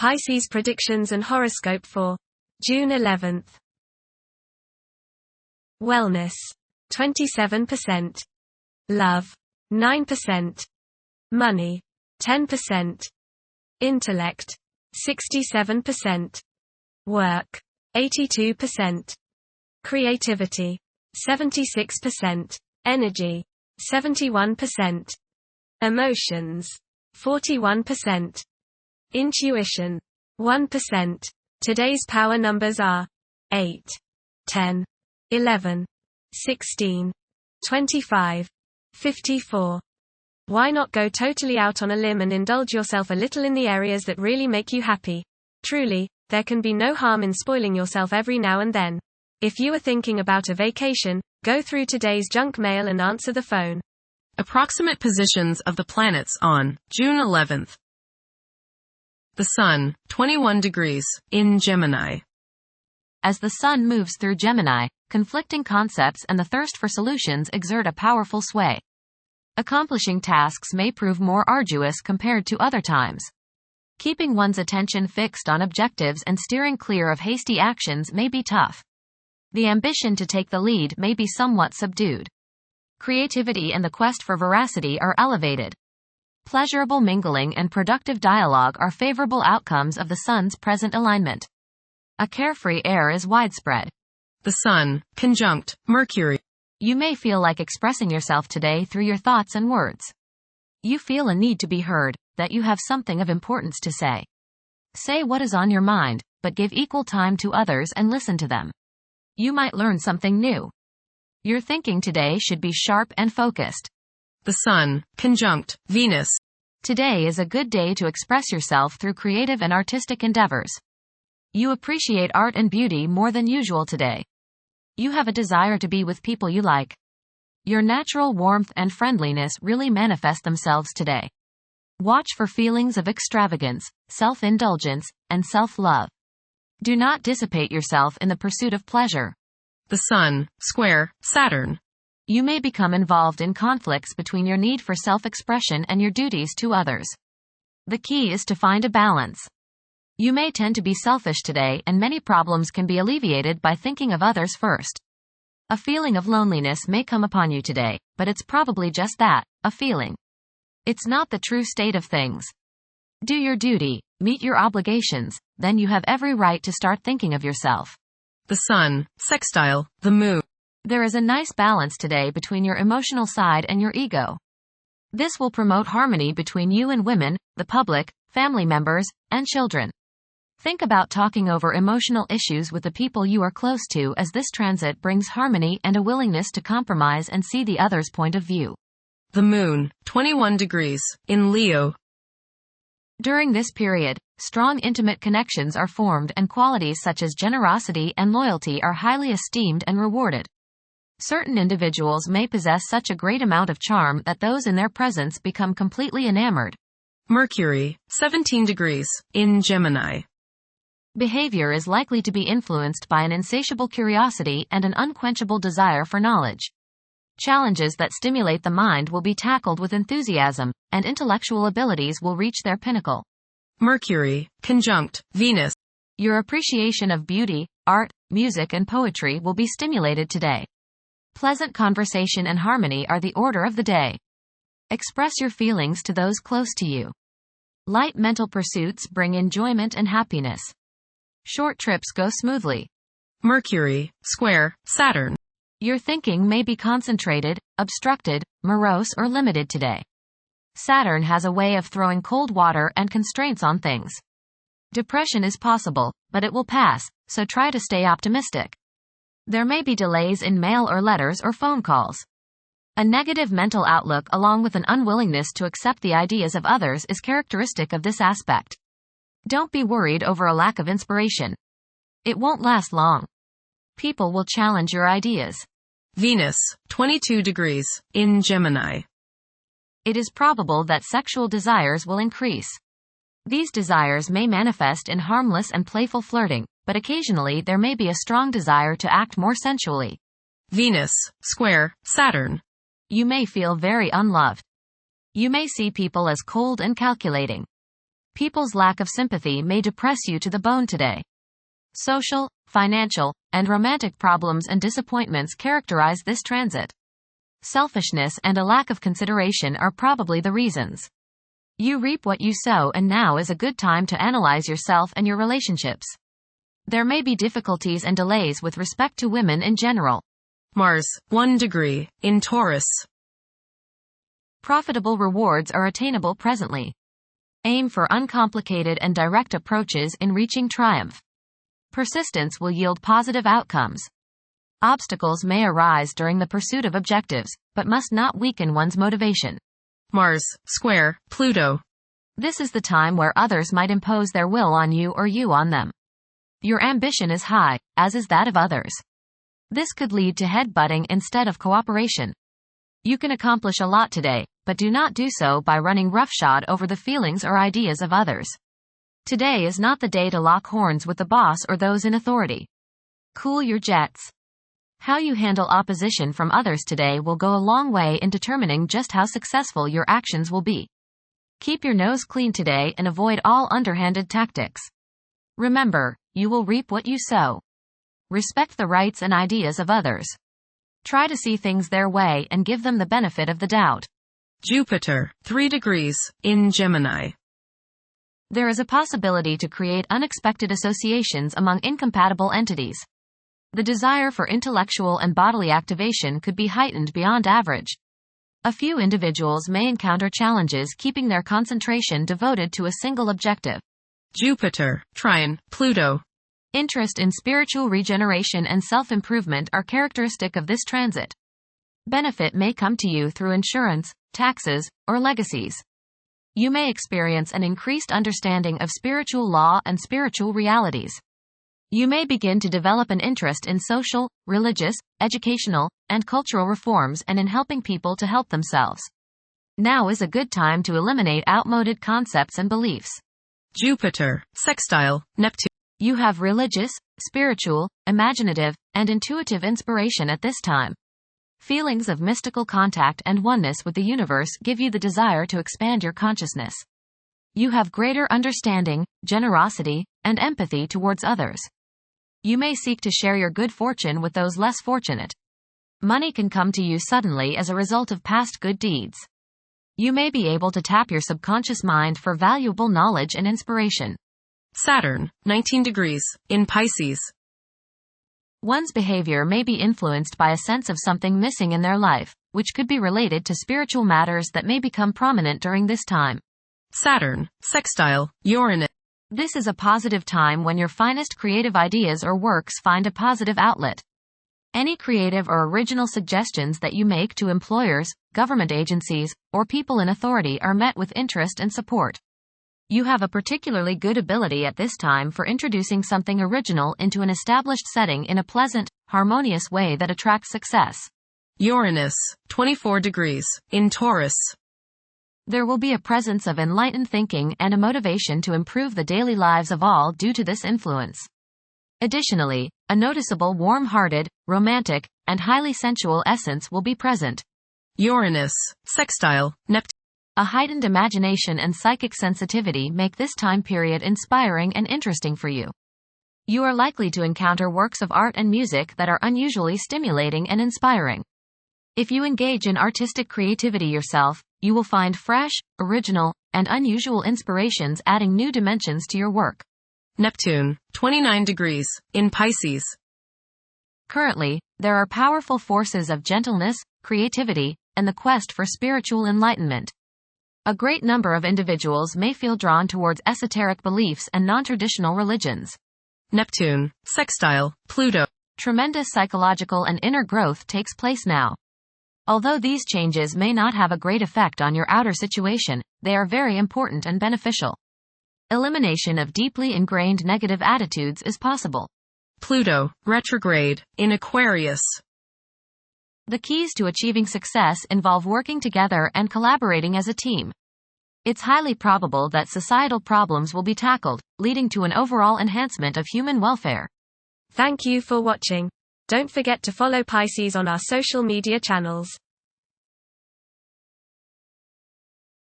Pisces predictions and horoscope for June 11th. Wellness, 27%. Love, 9%. Money, 10%. Intellect, 67%. Work, 82%. Creativity, 76%. Energy, 71%. Emotions, 41%. Intuition, 1%. Today's power numbers are 8, 10, 11, 16, 25, 54. Why not go totally out on a limb and indulge yourself a little in the areas that really make you happy? Truly, there can be no harm in spoiling yourself every now and then. If you are thinking about a vacation, go through today's junk mail and answer the phone. Approximate positions of the planets on June 11th. The Sun, 21 degrees, in Gemini. As the Sun moves through Gemini, conflicting concepts and the thirst for solutions exert a powerful sway. Accomplishing tasks may prove more arduous compared to other times. Keeping one's attention fixed on objectives and steering clear of hasty actions may be tough. The ambition to take the lead may be somewhat subdued. Creativity and the quest for veracity are elevated. Pleasurable mingling and productive dialogue are favorable outcomes of the Sun's present alignment. A carefree air is widespread. The Sun, conjunct Mercury. You may feel like expressing yourself today through your thoughts and words. You feel a need to be heard, that you have something of importance to say. Say what is on your mind, but give equal time to others and listen to them. You might learn something new. Your thinking today should be sharp and focused. The Sun, conjunct Venus. Today is a good day to express yourself through creative and artistic endeavors. You appreciate art and beauty more than usual today. You have a desire to be with people you like. Your natural warmth and friendliness really manifest themselves today. Watch for feelings of extravagance, self-indulgence, and self-love. Do not dissipate yourself in the pursuit of pleasure. The Sun, square Saturn. You may become involved in conflicts between your need for self-expression and your duties to others. The key is to find a balance. You may tend to be selfish today, and many problems can be alleviated by thinking of others first. A feeling of loneliness may come upon you today, but it's probably just that, a feeling. It's not the true state of things. Do your duty, meet your obligations, then you have every right to start thinking of yourself. The Sun, sextile the Moon. There is a nice balance today between your emotional side and your ego. This will promote harmony between you and women, the public, family members, and children. Think about talking over emotional issues with the people you are close to, as this transit brings harmony and a willingness to compromise and see the other's point of view. The Moon, 21 degrees, in Leo. During this period, strong intimate connections are formed and qualities such as generosity and loyalty are highly esteemed and rewarded. Certain individuals may possess such a great amount of charm that those in their presence become completely enamored. Mercury, 17 degrees, in Gemini. Behavior is likely to be influenced by an insatiable curiosity and an unquenchable desire for knowledge. Challenges that stimulate the mind will be tackled with enthusiasm, and intellectual abilities will reach their pinnacle. Mercury, conjunct Venus. Your appreciation of beauty, art, music and poetry will be stimulated today. Pleasant conversation and harmony are the order of the day. Express your feelings to those close to you. Light mental pursuits bring enjoyment and happiness. Short trips go smoothly. Mercury, square Saturn. Your thinking may be concentrated, obstructed, morose or limited today. Saturn has a way of throwing cold water and constraints on things. Depression is possible, but it will pass, so try to stay optimistic. There may be delays in mail or letters or phone calls. A negative mental outlook along with an unwillingness to accept the ideas of others is characteristic of this aspect. Don't be worried over a lack of inspiration. It won't last long. People will challenge your ideas. Venus, 22 degrees, in Gemini. It is probable that sexual desires will increase. These desires may manifest in harmless and playful flirting, but occasionally there may be a strong desire to act more sensually. Venus, square Saturn. You may feel very unloved. You may see people as cold and calculating. People's lack of sympathy may depress you to the bone today. Social, financial, and romantic problems and disappointments characterize this transit. Selfishness and a lack of consideration are probably the reasons. You reap what you sow, and now is a good time to analyze yourself and your relationships. There may be difficulties and delays with respect to women in general. Mars, 1 degree, in Taurus. Profitable rewards are attainable presently. Aim for uncomplicated and direct approaches in reaching triumph. Persistence will yield positive outcomes. Obstacles may arise during the pursuit of objectives, but must not weaken one's motivation. Mars, square, Pluto. This is the time where others might impose their will on you or you on them. Your ambition is high, as is that of others. This could lead to headbutting instead of cooperation. You can accomplish a lot today, but do not do so by running roughshod over the feelings or ideas of others. Today is not the day to lock horns with the boss or those in authority. Cool your jets. How you handle opposition from others today will go a long way in determining just how successful your actions will be. Keep your nose clean today and avoid all underhanded tactics. Remember, you will reap what you sow. Respect the rights and ideas of others. Try to see things their way and give them the benefit of the doubt. Jupiter, 3 degrees, in Gemini. There is a possibility to create unexpected associations among incompatible entities. The desire for intellectual and bodily activation could be heightened beyond average. A few individuals may encounter challenges keeping their concentration devoted to a single objective. Jupiter, trine, Pluto. Interest in spiritual regeneration and self-improvement are characteristic of this transit. Benefit may come to you through insurance, taxes, or legacies. You may experience an increased understanding of spiritual law and spiritual realities. You may begin to develop an interest in social, religious, educational, and cultural reforms and in helping people to help themselves. Now is a good time to eliminate outmoded concepts and beliefs. Jupiter, sextile, Neptune. You have religious, spiritual, imaginative, and intuitive inspiration at this time. Feelings of mystical contact and oneness with the universe give you the desire to expand your consciousness. You have greater understanding, generosity, and empathy towards others. You may seek to share your good fortune with those less fortunate. Money can come to you suddenly as a result of past good deeds. You may be able to tap your subconscious mind for valuable knowledge and inspiration. Saturn, 19 degrees, in Pisces. One's behavior may be influenced by a sense of something missing in their life, which could be related to spiritual matters that may become prominent during this time. Saturn, sextile, Uranus. This is a positive time when your finest creative ideas or works find a positive outlet. Any creative or original suggestions that you make to employers, government agencies, or people in authority are met with interest and support. You have a particularly good ability at this time for introducing something original into an established setting in a pleasant, harmonious way that attracts success. Uranus, 24 degrees, in Taurus. There will be a presence of enlightened thinking and a motivation to improve the daily lives of all due to this influence. Additionally, a noticeable warm-hearted, romantic, and highly sensual essence will be present. Uranus, sextile, Neptune. A heightened imagination and psychic sensitivity make this time period inspiring and interesting for you. You are likely to encounter works of art and music that are unusually stimulating and inspiring. If you engage in artistic creativity yourself, you will find fresh, original, and unusual inspirations adding new dimensions to your work. Neptune, 29 degrees, in Pisces. Currently, there are powerful forces of gentleness, creativity, and the quest for spiritual enlightenment. A great number of individuals may feel drawn towards esoteric beliefs and non-traditional religions. Neptune, sextile, Pluto. Tremendous psychological and inner growth takes place now. Although these changes may not have a great effect on your outer situation, they are very important and beneficial. Elimination of deeply ingrained negative attitudes is possible. Pluto, retrograde, in Aquarius. The keys to achieving success involve working together and collaborating as a team. It's highly probable that societal problems will be tackled, leading to an overall enhancement of human welfare. Thank you for watching. Don't forget to follow Pisces on our social media channels.